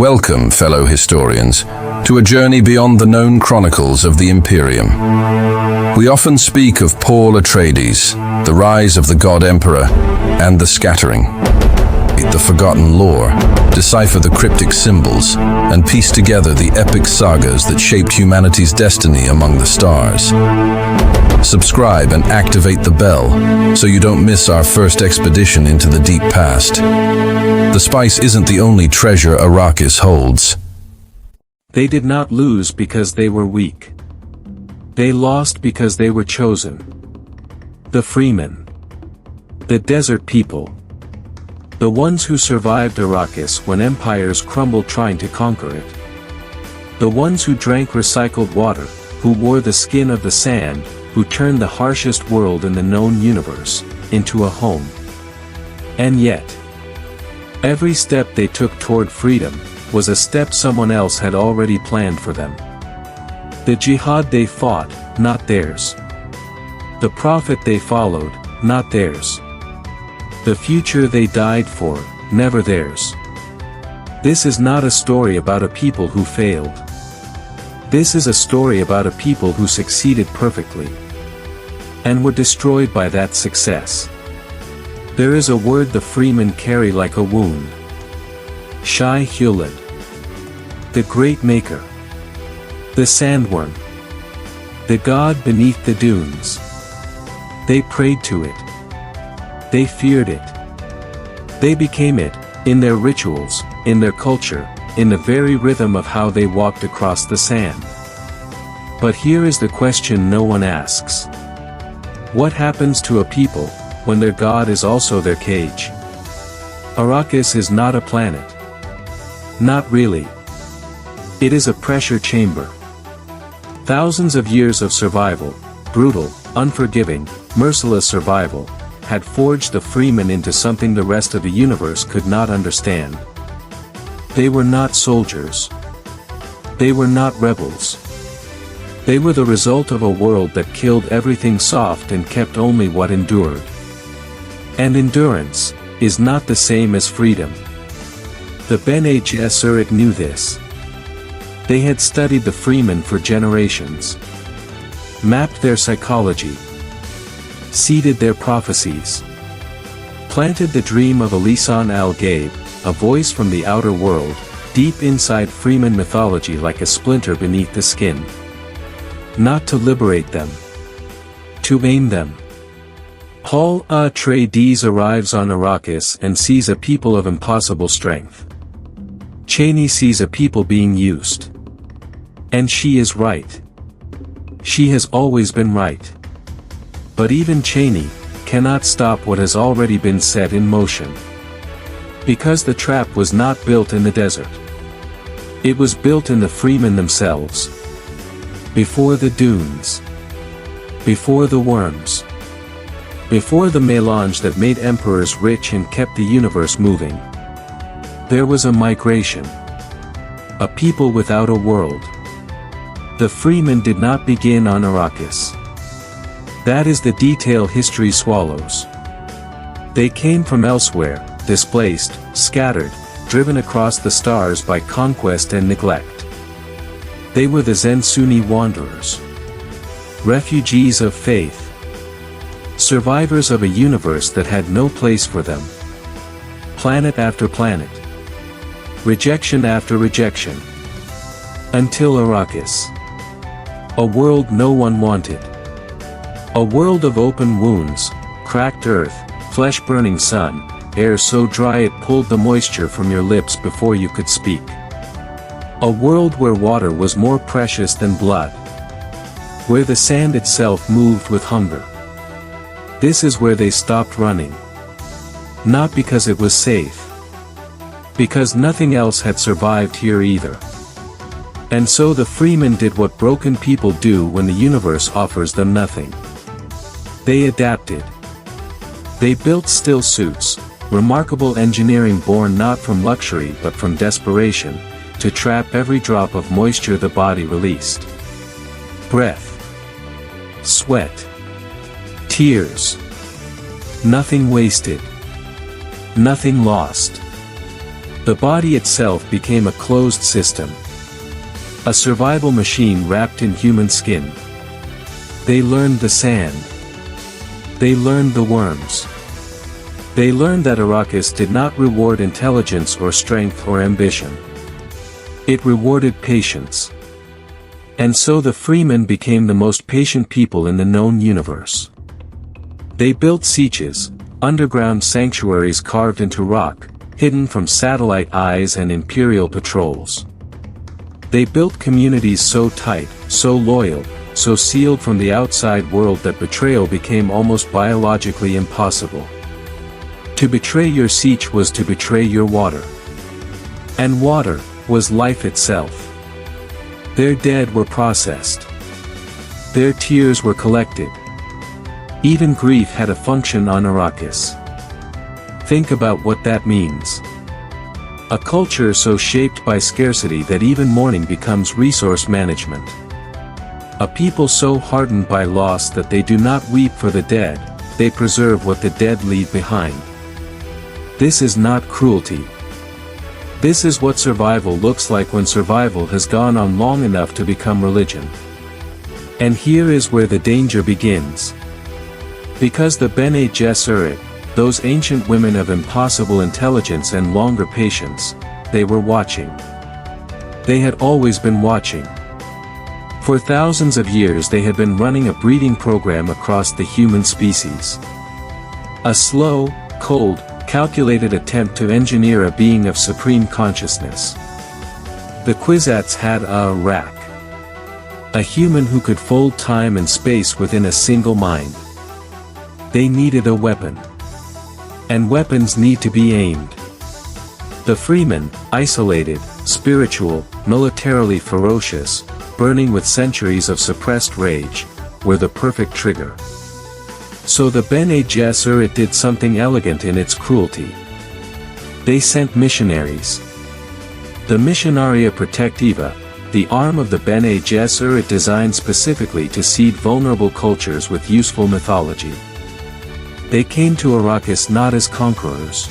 Welcome, fellow historians, to a journey beyond the known chronicles of the Imperium. We often speak of Paul Atreides, the rise of the God Emperor, and the scattering. The forgotten lore, decipher the cryptic symbols, and piece together the epic sagas that shaped humanity's destiny among the stars. Subscribe and activate the bell so you don't miss our first expedition into the deep past. The spice isn't the only treasure Arrakis holds. They did not lose because they were weak. They lost because they were chosen. The Fremen. The desert people. The ones who survived Arrakis when empires crumbled trying to conquer it. The ones who drank recycled water, who wore the skin of the sand, who turned the harshest world in the known universe into a home. And yet, every step they took toward freedom was a step someone else had already planned for them. The jihad they fought, not theirs. The prophet they followed, not theirs. The future they died for, never theirs. This is not a story about a people who failed. This is a story about a people who succeeded perfectly and were destroyed by that success. There is a word the Fremen carry like a wound. Shai Hulud. The Great Maker. The Sandworm. The God beneath the dunes. They prayed to it. They feared it. They became it, in their rituals, in their culture, in the very rhythm of how they walked across the sand. But here is the question no one asks. What happens to a people when their god is also their cage? Arrakis is not a planet. Not really. It is a pressure chamber. Thousands of years of survival, brutal, unforgiving, merciless survival, had forged the Fremen into something the rest of the universe could not understand. They were not soldiers. They were not rebels. They were the result of a world that killed everything soft and kept only what endured. And endurance is not the same as freedom. The Bene Gesserit knew this. They had studied the Fremen for generations, mapped their psychology, seeded their prophecies, planted the dream of a Lisan al Gaib, a voice from the outer world, deep inside Fremen mythology like a splinter beneath the skin. Not to liberate them. To aim them. Paul Atreides arrives on Arrakis and sees a people of impossible strength. Chani sees a people being used. And she is right. She has always been right. But even Chani cannot stop what has already been set in motion. Because the trap was not built in the desert. It was built in the Fremen themselves. Before the dunes. Before the worms. Before the melange that made emperors rich and kept the universe moving. There was a migration. A people without a world. The Fremen did not begin on Arrakis. That is the detail history swallows. They came from elsewhere, displaced, scattered, driven across the stars by conquest and neglect. They were the Zensuni wanderers. Refugees of faith. Survivors of a universe that had no place for them. Planet after planet. Rejection after rejection. Until Arrakis. A world no one wanted. A world of open wounds, cracked earth, flesh-burning sun, air so dry it pulled the moisture from your lips before you could speak. A world where water was more precious than blood. Where the sand itself moved with hunger. This is where they stopped running. Not because it was safe. Because nothing else had survived here either. And so the Fremen did what broken people do when the universe offers them nothing. They adapted. They built still suits, remarkable engineering born not from luxury but from desperation, to trap every drop of moisture the body released. Breath. Sweat. Tears. Nothing wasted. Nothing lost. The body itself became a closed system. A survival machine wrapped in human skin. They learned the sand. They learned the worms. They learned that Arrakis did not reward intelligence or strength or ambition. It rewarded patience. And so the Fremen became the most patient people in the known universe. They built sieges, underground sanctuaries carved into rock, hidden from satellite eyes and Imperial patrols. They built communities so tight, so loyal, so sealed from the outside world that betrayal became almost biologically impossible. To betray your siege was to betray your water. And water was life itself. Their dead were processed. Their tears were collected. Even grief had a function on Arrakis. Think about what that means. A culture so shaped by scarcity that even mourning becomes resource management. A people so hardened by loss that they do not weep for the dead, they preserve what the dead leave behind. This is not cruelty. This is what survival looks like when survival has gone on long enough to become religion. And here is where the danger begins. Because the Bene Gesserit, those ancient women of impossible intelligence and longer patience, they were watching. They had always been watching. For thousands of years they had been running a breeding program across the human species. A slow, cold, calculated attempt to engineer a being of supreme consciousness. The Kwisatz had a Rak. A human who could fold time and space within a single mind. They needed a weapon. And weapons need to be aimed. The Fremen, isolated, spiritual, militarily ferocious, burning with centuries of suppressed rage, were the perfect trigger. So the Bene Gesserit did something elegant in its cruelty. They sent missionaries. The Missionaria Protectiva, the arm of the Bene Gesserit designed specifically to seed vulnerable cultures with useful mythology. They came to Arrakis not as conquerors.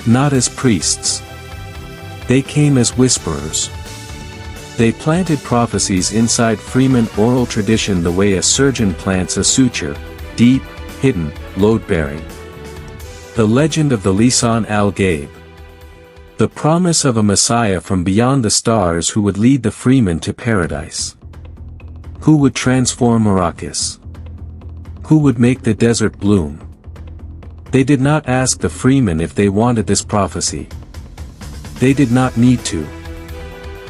Not as priests. They came as whisperers. They planted prophecies inside Fremen oral tradition the way a surgeon plants a suture, deep, hidden, load-bearing. The legend of the Lisan al Gaib. The promise of a Messiah from beyond the stars who would lead the Fremen to paradise. Who would transform Arrakis. Who would make the desert bloom. They did not ask the Fremen if they wanted this prophecy. They did not need to.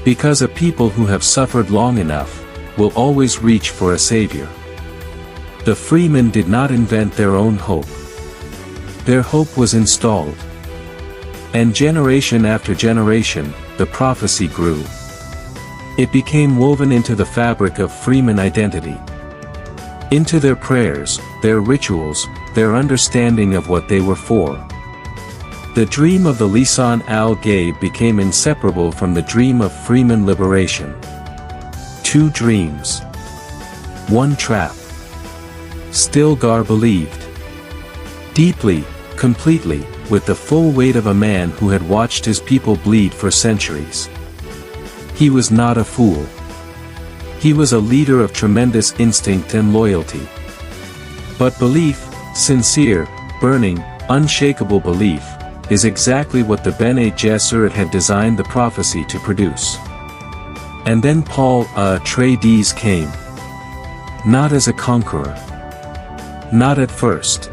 Because a people who have suffered long enough, will always reach for a savior. The Fremen did not invent their own hope. Their hope was installed. And generation after generation, the prophecy grew. It became woven into the fabric of Fremen identity. Into their prayers, their rituals, their understanding of what they were for. The dream of the Lisan al Gaib became inseparable from the dream of Fremen liberation. Two dreams. One trap. Stilgar believed. Deeply, completely, with the full weight of a man who had watched his people bleed for centuries. He was not a fool. He was a leader of tremendous instinct and loyalty. But belief, sincere, burning, unshakable belief, is exactly what the Bene Gesserit had designed the prophecy to produce. And then Paul Atreides came. Not as a conqueror. Not at first.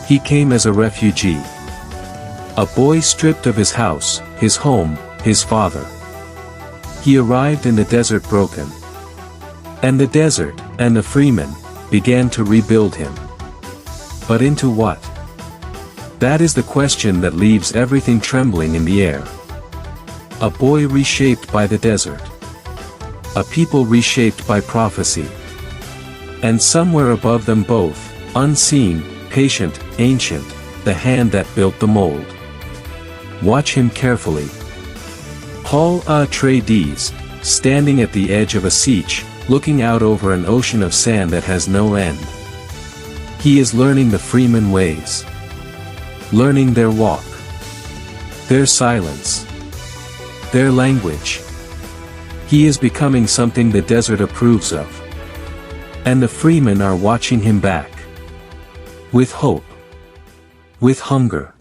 He came as a refugee. A boy stripped of his house, his home, his father. He arrived in the desert broken. And the desert, and the Fremen, began to rebuild him. But into what? That is the question that leaves everything trembling in the air. A boy reshaped by the desert. A people reshaped by prophecy. And somewhere above them both, unseen, patient, ancient, the hand that built the mold. Watch him carefully. Paul Atreides, standing at the edge of a siege, looking out over an ocean of sand that has no end. He is learning the Fremen ways. Learning their walk. their silence, their language. He is becoming something the desert approves of. And the freemen are watching him back. With hope. With hunger.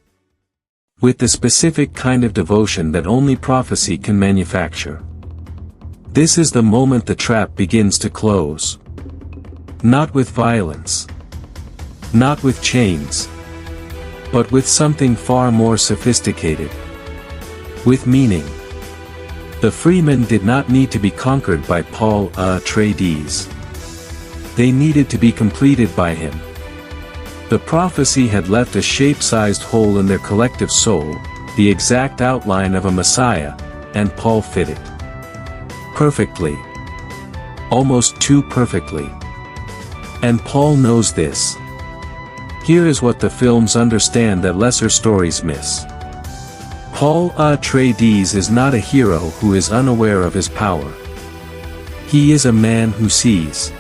With the specific kind of devotion that only prophecy can manufacture. This is the moment the trap begins to close. Not with violence. Not with chains. But with something far more sophisticated. With meaning. The freemen did not need to be conquered by Paul Atreides. They needed to be completed by him. The prophecy had left a shape-sized hole in their collective soul, the exact outline of a Messiah, and Paul fit it. Perfectly. Almost too perfectly. And Paul knows this. Here is what the films understand that lesser stories miss. Paul Atreides is not a hero who is unaware of his power. He is a man who sees.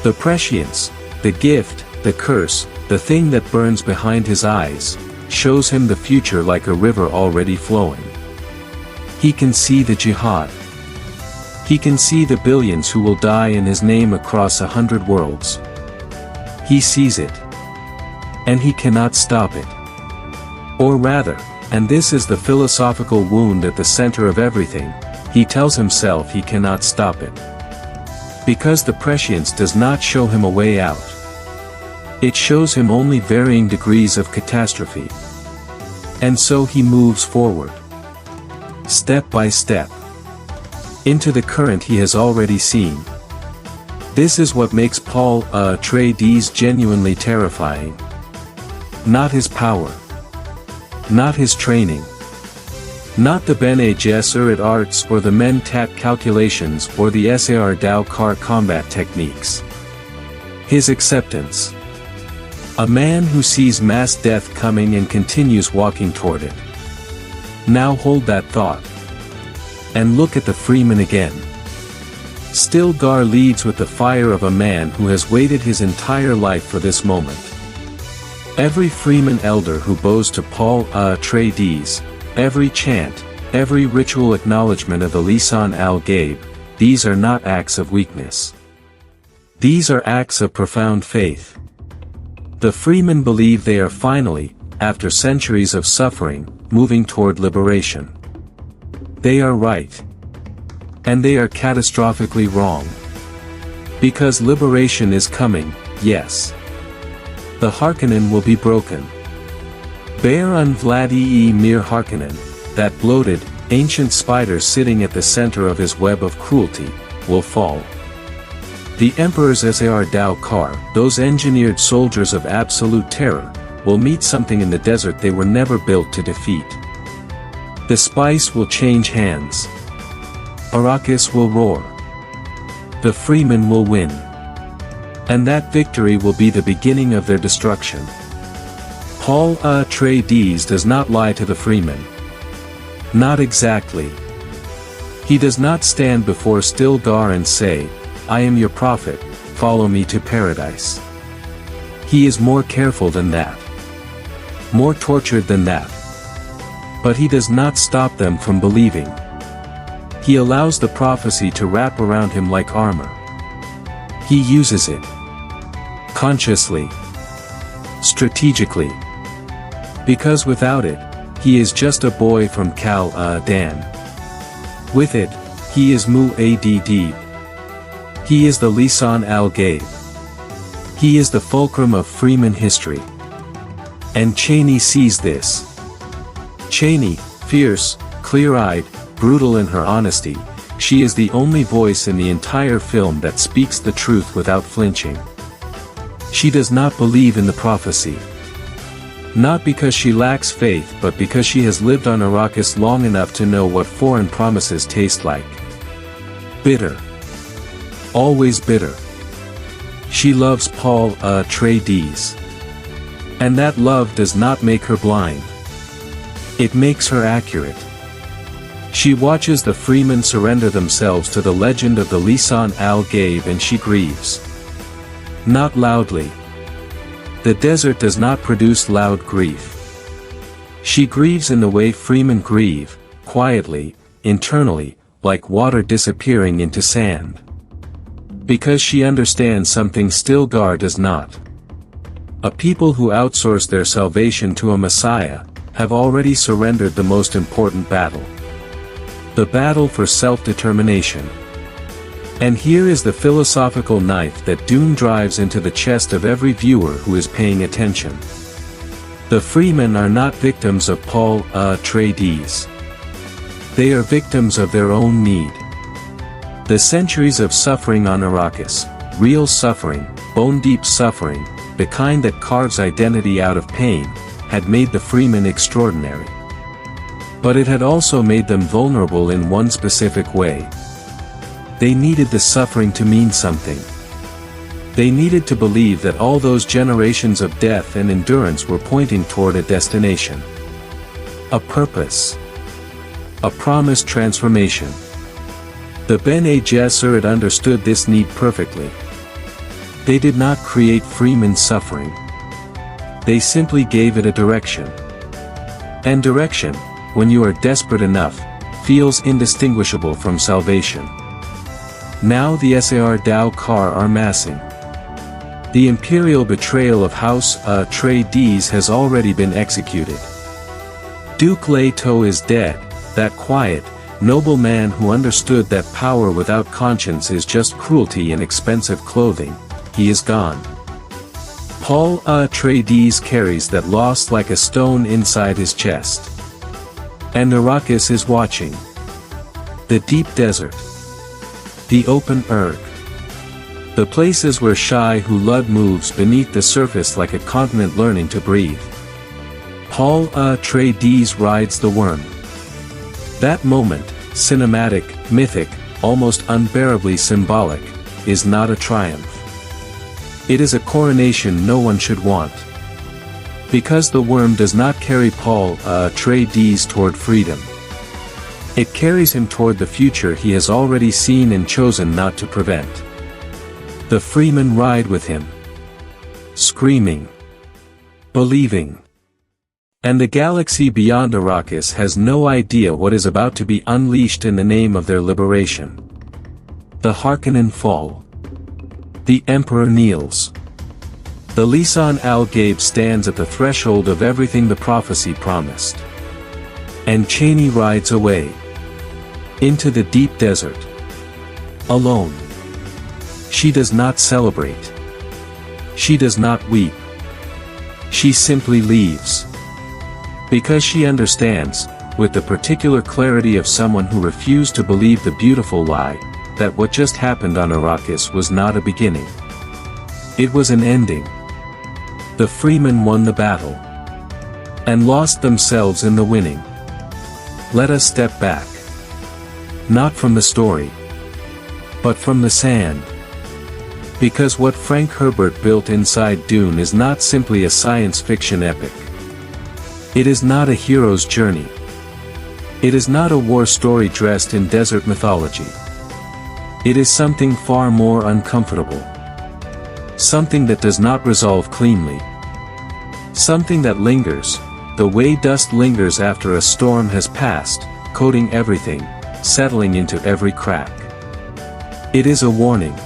The prescience, the gift, the curse, the thing that burns behind his eyes, shows him the future like a river already flowing. He can see the jihad. He can see the billions who will die in his name across 100 worlds. He sees it. And he cannot stop it. Or rather, and this is the philosophical wound at the center of everything, he tells himself he cannot stop it. Because the prescience does not show him a way out. It shows him only varying degrees of catastrophe. And so he moves forward. Step by step. Into the current he has already seen. This is what makes Paul Atreides genuinely terrifying. Not his power. Not his training. Not the Bene Gesserit arts or the Mentat calculations or the Sar Dao Kar combat techniques. His acceptance. A man who sees mass death coming and continues walking toward it. Now hold that thought. And look at the freeman again. Stilgar leads with the fire of a man who has waited his entire life for this moment. Every freeman elder who bows to Paul Atreides, every chant, every ritual acknowledgement of the Lisan al Gaib, these are not acts of weakness. These are acts of profound faith. The freemen believe they are finally, after centuries of suffering, moving toward liberation. They are right. And they are catastrophically wrong. Because liberation is coming, yes. The Harkonnen will be broken. Bear un Vladii mir Harkonnen, that bloated, ancient spider sitting at the center of his web of cruelty, will fall. The Emperor's Sar Dao Kar, those engineered soldiers of absolute terror, will meet something in the desert they were never built to defeat. The spice will change hands. Arrakis will roar. The freemen will win. And that victory will be the beginning of their destruction. Paul Atreides does not lie to the freemen. Not exactly. He does not stand before Stilgar and say, I am your prophet, follow me to paradise. He is more careful than that. More tortured than that. But he does not stop them from believing. He allows the prophecy to wrap around him like armor. He uses it. Consciously. Strategically. Because without it, he is just a boy from Caladan. With it, he is Muad'Dib. He is the Lisan al Gaib. He is the fulcrum of Freeman history. And Cheney sees this. Cheney, fierce, clear-eyed, brutal in her honesty, she is the only voice in the entire film that speaks the truth without flinching. She does not believe in the prophecy. Not because she lacks faith but because she has lived on Arrakis long enough to know what foreign promises taste like. Bitter. Always bitter. She loves Paul Atreides. And that love does not make her blind. It makes her accurate. She watches the freemen surrender themselves to the legend of the Lisan al Gaib and she grieves. Not loudly. The desert does not produce loud grief. She grieves in the way Fremen grieve, quietly, internally, like water disappearing into sand. Because she understands something Stilgar does not. A people who outsource their salvation to a Messiah, have already surrendered the most important battle. The battle for self-determination. And here is the philosophical knife that Dune drives into the chest of every viewer who is paying attention. The Fremen are not victims of Paul Atreides. They are victims of their own need. The centuries of suffering on Arrakis, real suffering, bone-deep suffering, the kind that carves identity out of pain, had made the Fremen extraordinary. But it had also made them vulnerable in one specific way. They needed the suffering to mean something. They needed to believe that all those generations of death and endurance were pointing toward a destination. A purpose. A promised transformation. The Bene Gesserit understood this need perfectly. They did not create Fremen's suffering. They simply gave it a direction. And direction, when you are desperate enough, feels indistinguishable from salvation. Now the Sardau are massing. The imperial betrayal of House Atreides has already been executed. Duke Leto is dead, that quiet, noble man who understood that power without conscience is just cruelty in expensive clothing. He is gone. Paul Atreides carries that loss like a stone inside his chest. And Arrakis is watching. The deep desert. The open Urg. The places where Shai Hulud moves beneath the surface like a continent learning to breathe. Paul Atreides rides the worm. That moment, cinematic, mythic, almost unbearably symbolic, is not a triumph. It is a coronation no one should want. Because the worm does not carry Paul Atreides toward freedom. It carries him toward the future he has already seen and chosen not to prevent. The Fremen ride with him. Screaming. Believing. And the galaxy beyond Arrakis has no idea what is about to be unleashed in the name of their liberation. The Harkonnen fall. The Emperor kneels. The Lisan al Gaib stands at the threshold of everything the prophecy promised. And Chani rides away. Into the deep desert. Alone. She does not celebrate. She does not weep. She simply leaves. Because she understands, with the particular clarity of someone who refused to believe the beautiful lie, that what just happened on Arrakis was not a beginning. It was an ending. The Fremen won the battle. And lost themselves in the winning. Let us step back. Not from the story. But from the sand. Because what Frank Herbert built inside Dune is not simply a science fiction epic. It is not a hero's journey. It is not a war story dressed in desert mythology. It is something far more uncomfortable. Something that does not resolve cleanly. Something that lingers, the way dust lingers after a storm has passed, coating everything, settling into every crack. It is a warning.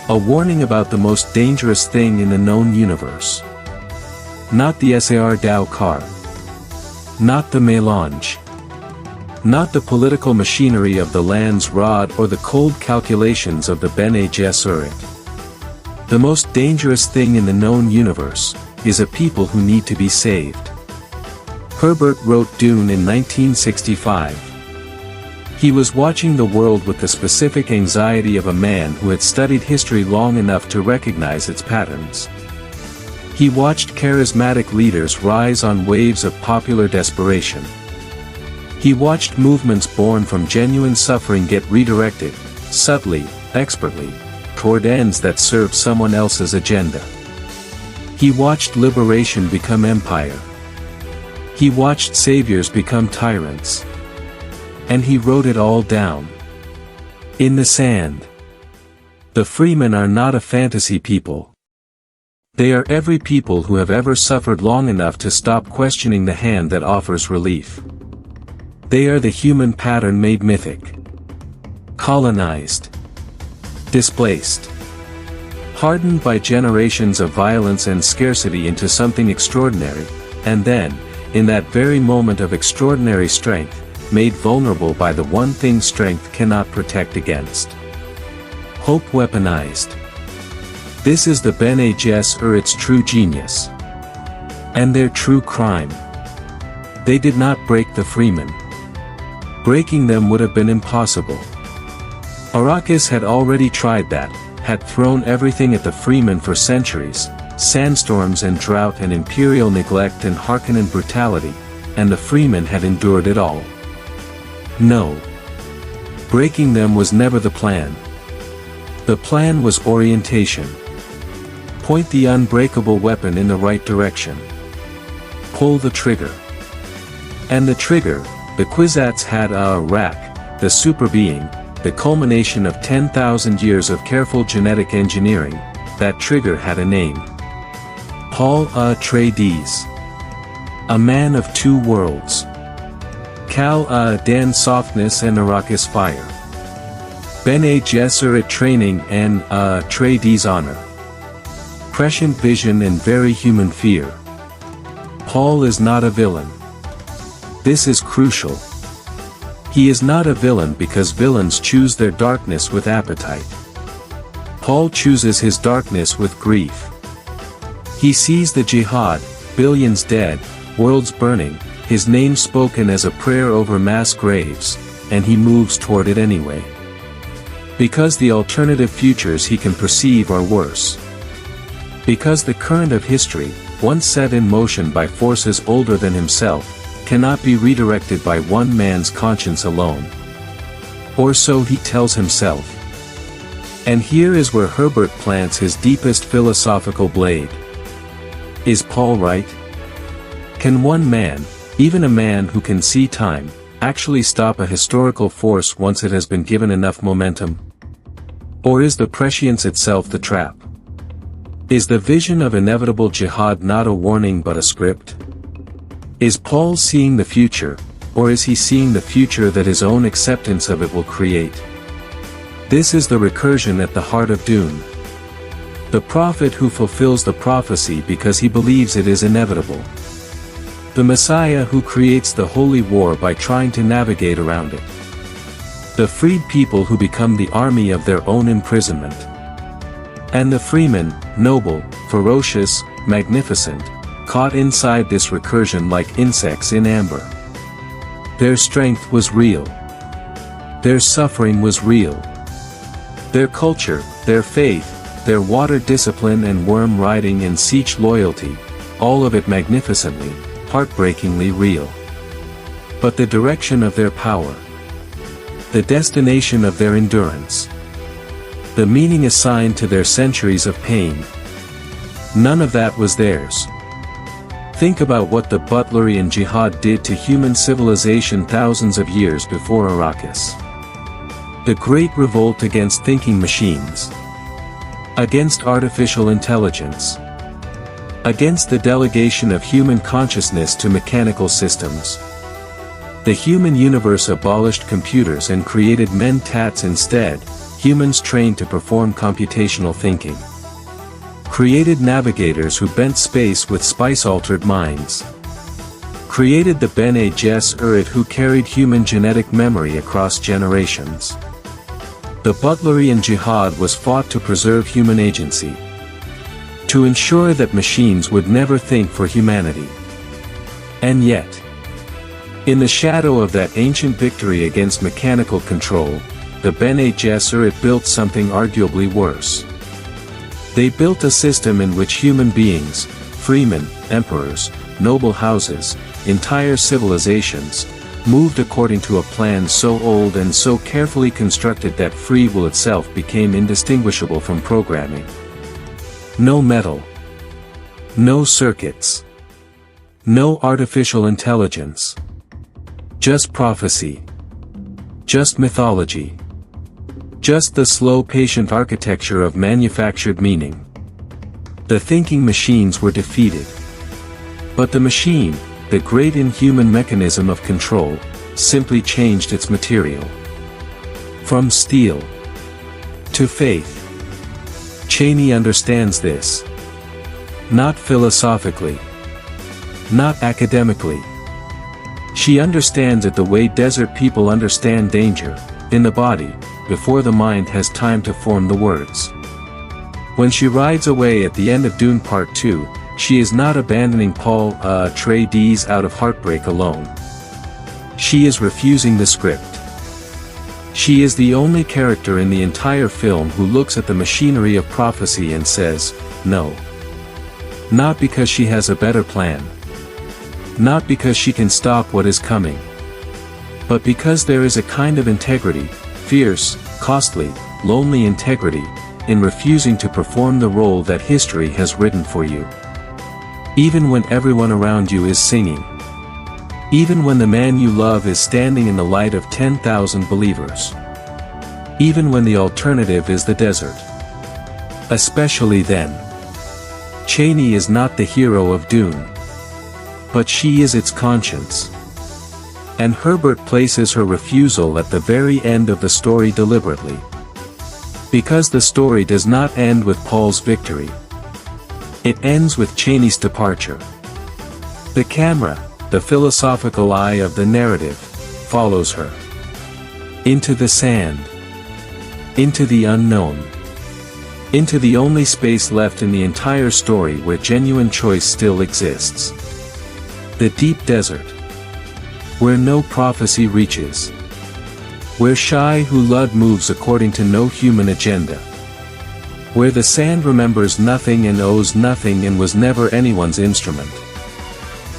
A warning about the most dangerous thing in the known universe. Not the Sardau. Not the melange. Not the political machinery of the land's rod or the cold calculations of the Bene Gesserit. The most dangerous thing in the known universe, is a people who need to be saved. Herbert wrote Dune in 1965. He was watching the world with the specific anxiety of a man who had studied history long enough to recognize its patterns. He watched charismatic leaders rise on waves of popular desperation. He watched movements born from genuine suffering get redirected, subtly, expertly, toward ends that served someone else's agenda. He watched liberation become empire. He watched saviors become tyrants. And he wrote it all down. In the sand. The Fremen are not a fantasy people. They are every people who have ever suffered long enough to stop questioning the hand that offers relief. They are the human pattern made mythic. Colonized. Displaced. Hardened by generations of violence and scarcity into something extraordinary, and then, in that very moment of extraordinary strength, made vulnerable by the one thing strength cannot protect against. Hope weaponized. This is the Bene Gesserit's true genius. And their true crime. They did not break the Fremen. Breaking them would have been impossible. Arrakis had already tried that, had thrown everything at the Fremen for centuries, sandstorms and drought and imperial neglect and Harkonnen brutality, and the Fremen had endured it all. No. Breaking them was never the plan. The plan was orientation. Point the unbreakable weapon in the right direction. Pull the trigger. And the trigger, the Kwisatz had Rak, the superbeing, the culmination of 10,000 years of careful genetic engineering, that trigger had a name. Paul Atreides. A man of two worlds. Kal Den softness and Arrakis fire. Bene Gesserit training and Atreides honor. Prescient vision and very human fear. Paul is not a villain. This is crucial. He is not a villain because villains choose their darkness with appetite. Paul chooses his darkness with grief. He sees the jihad, billions dead, worlds burning, his name spoken as a prayer over mass graves, and he moves toward it anyway. Because the alternative futures he can perceive are worse. Because the current of history, once set in motion by forces older than himself, cannot be redirected by one man's conscience alone. Or so he tells himself. And here is where Herbert plants his deepest philosophical blade. Is Paul right? Can one man, even a man who can see time, actually stop a historical force once it has been given enough momentum? Or is the prescience itself the trap? Is the vision of inevitable jihad not a warning but a script? Is Paul seeing the future, or is he seeing the future that his own acceptance of it will create? This is the recursion at the heart of Dune. The prophet who fulfills the prophecy because he believes it is inevitable. The Messiah who creates the holy war by trying to navigate around it. The freed people who become the army of their own imprisonment. And the Fremen, noble, ferocious, magnificent, caught inside this recursion like insects in amber. Their strength was real. Their suffering was real. Their culture, their faith, their water discipline and worm riding and siege loyalty, all of it magnificently, heartbreakingly real. But the direction of their power, the destination of their endurance, the meaning assigned to their centuries of pain, none of that was theirs. Think about what the Butlerian Jihad did to human civilization thousands of years before Arrakis. The Great Revolt against thinking machines. Against artificial intelligence. Against the delegation of human consciousness to mechanical systems. The human universe abolished computers and created mentats instead, humans trained to perform computational thinking. Created navigators who bent space with spice-altered minds. Created the Bene Gesserit who carried human genetic memory across generations. The Butlerian Jihad was fought to preserve human agency. To ensure that machines would never think for humanity. And yet, in the shadow of that ancient victory against mechanical control, the Bene Gesserit built something arguably worse. They built a system in which human beings, freemen, emperors, noble houses, entire civilizations, moved according to a plan so old and so carefully constructed that free will itself became indistinguishable from programming. No metal. No circuits. No artificial intelligence. Just prophecy. Just mythology. Just the slow patient architecture of manufactured meaning. The thinking machines were defeated. But the machine, the great inhuman mechanism of control, simply changed its material. From steel to faith. Cheney understands this. Not philosophically. Not academically. She understands it the way desert people understand danger, in the body, before the mind has time to form the words. When she rides away at the end of Dune Part 2, she is not abandoning Paul Atreides out of heartbreak alone. She is refusing the script. She is the only character in the entire film who looks at the machinery of prophecy and says, no. Not because she has a better plan. Not because she can stop what is coming. But because there is a kind of integrity, fierce, costly, lonely integrity, in refusing to perform the role that history has written for you. Even when everyone around you is singing. Even when the man you love is standing in the light of 10,000 believers. Even when the alternative is the desert. Especially then. Cheney is not the hero of Dune. But she is its conscience. And Herbert places her refusal at the very end of the story deliberately. Because the story does not end with Paul's victory. It ends with Cheney's departure. The camera, the philosophical eye of the narrative, follows her. Into the sand. Into the unknown. Into the only space left in the entire story where genuine choice still exists. The deep desert. Where no prophecy reaches. Where Shai Hulud moves according to no human agenda. Where the sand remembers nothing and owes nothing and was never anyone's instrument.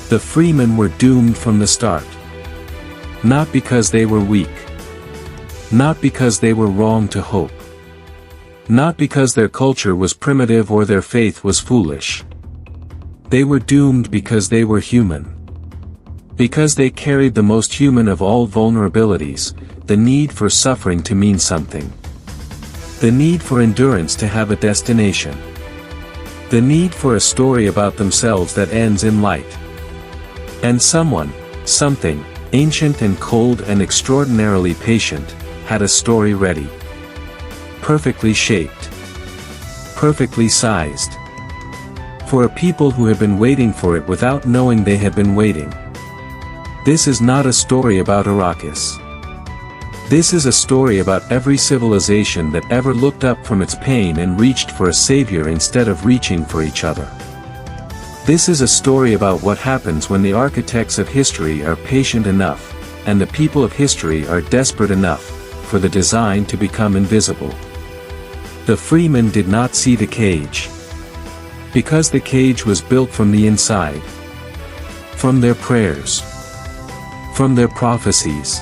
The Fremen were doomed from the start. Not because they were weak. Not because they were wrong to hope. Not because their culture was primitive or their faith was foolish. They were doomed because they were human. Because they carried the most human of all vulnerabilities, the need for suffering to mean something. The need for endurance to have a destination. The need for a story about themselves that ends in light. And someone, something, ancient and cold and extraordinarily patient, had a story ready. Perfectly shaped. Perfectly sized. For a people who had been waiting for it without knowing they had been waiting. This is not a story about Arrakis. This is a story about every civilization that ever looked up from its pain and reached for a savior instead of reaching for each other. This is a story about what happens when the architects of history are patient enough, and the people of history are desperate enough, for the design to become invisible. The Fremen did not see the cage. Because the cage was built from the inside. From their prayers. From their prophecies.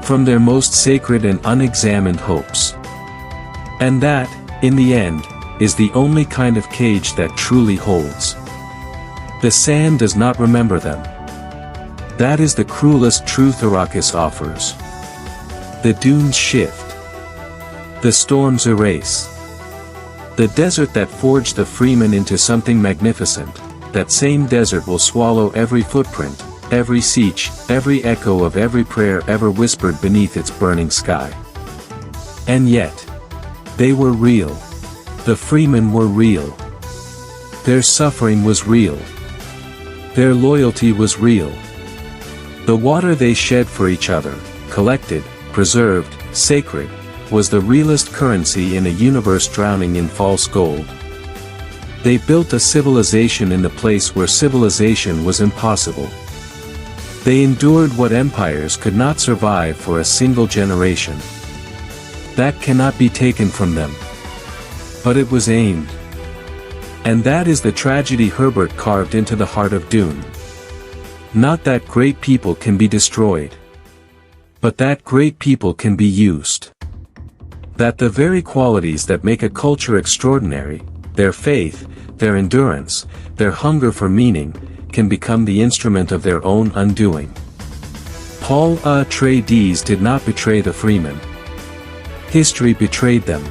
From their most sacred and unexamined hopes. And that, in the end, is the only kind of cage that truly holds. The sand does not remember them. That is the cruelest truth Arrakis offers. The dunes shift. The storms erase. The desert that forged the Fremen into something magnificent, that same desert will swallow every footprint, every siege, every echo of every prayer ever whispered beneath its burning sky. And yet, they were real. The Fremen were real. Their suffering was real. Their loyalty was real. The water they shed for each other, collected, preserved, sacred, was the realest currency in a universe drowning in false gold. They built a civilization in the place where civilization was impossible. They endured what empires could not survive for a single generation. That cannot be taken from them. But it was aimed. And that is the tragedy Herbert carved into the heart of Dune. Not that great people can be destroyed. But that great people can be used. That the very qualities that make a culture extraordinary, their faith, their endurance, their hunger for meaning, can become the instrument of their own undoing. Paul Atreides did not betray the Fremen. History betrayed them.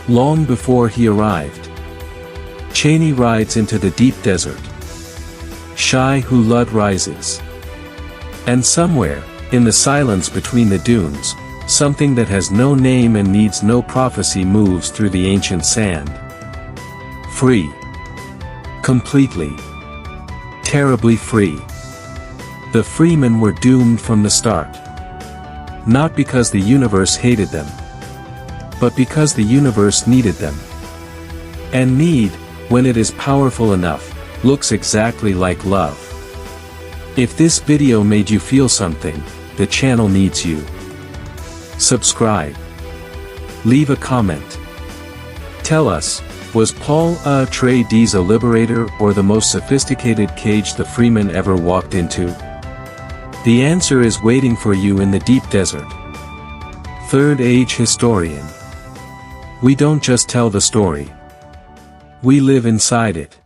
Long before he arrived. Chani rides into the deep desert. Shai Hulud rises. And somewhere, in the silence between the dunes, something that has no name and needs no prophecy moves through the ancient sand. Free. Completely. Terribly free. The Fremen were doomed from the start. Not because the universe hated them, but because the universe needed them. And need, when it is powerful enough, looks exactly like love. If this video made you feel something, the channel needs you. Subscribe. Leave a comment. Tell us, was Paul Atreides a liberator or the most sophisticated cage the Fremen ever walked into? The answer is waiting for you in the deep desert. Third Age Historian. We don't just tell the story. We live inside it.